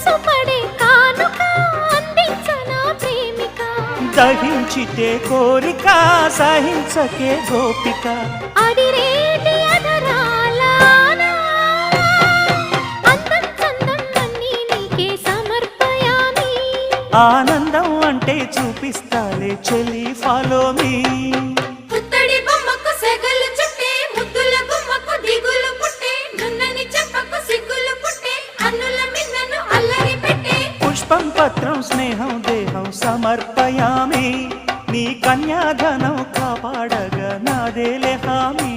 మనసు పడే కానుక అందించనా ప్రేమిక దహించితే కోరిక సహించకే గోపిక అడిరేటి అధరాల అందం చందం అన్నీ నీకే సమర్పయామి ఆనందం అంటే చూపిస్తాలే చెలి ఫాలో మీ పుత్తడి బొమ్మకు సెగలు చుట్టే ముద్దుల గుమ్మకు దిగులు పుట్టే నున్నని చెప్పకు సిగ్గులు పుట్టే అన్నుల మిన్నను అల్లరి పెట్టే పుష్పం పత్రం స్నేహం దేహం సమర్పయామి నీ కన్యాధనం కాపాడగా నాదేలే హామీ